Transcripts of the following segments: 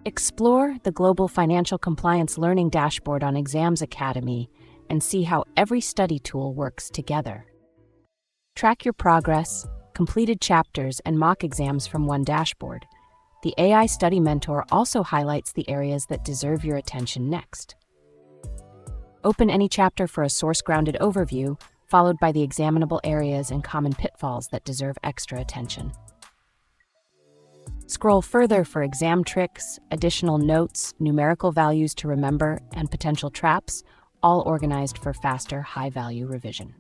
Explore the Global Financial Compliance Learning Dashboard on Exams Academy and see how every study tool works together. Track your progress, completed chapters, and mock exams from one dashboard. The AI Study Mentor also highlights the areas that deserve your attention next. Open any chapter for a source-grounded overview, followed by the examinable areas and common pitfalls that deserve extra attention. Scroll further for exam tricks, additional notes, numerical values to remember, and potential traps, all organized for faster, high-value revision.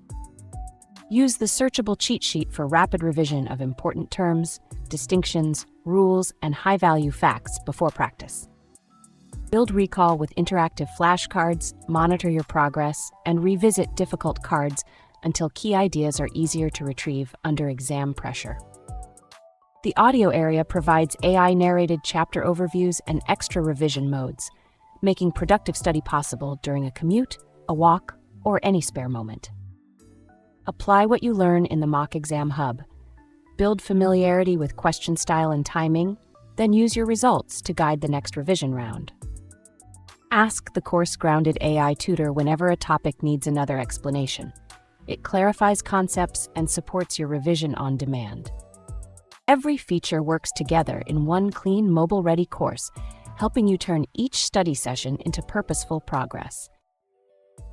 Use the searchable cheat sheet for rapid revision of important terms, distinctions, rules, and high-value facts before practice. Build recall with interactive flashcards, monitor your progress, and revisit difficult cards until key ideas are easier to retrieve under exam pressure. The audio area provides AI-narrated chapter overviews and extra revision modes, making productive study possible during a commute, a walk, or any spare moment. Apply what you learn in the Mock Exam Hub. Build familiarity with question style and timing, then use your results to guide the next revision round. Ask the course-grounded AI tutor whenever a topic needs another explanation. It clarifies concepts and supports your revision on demand. Every feature works together in one clean, mobile-ready course, helping you turn each study session into purposeful progress.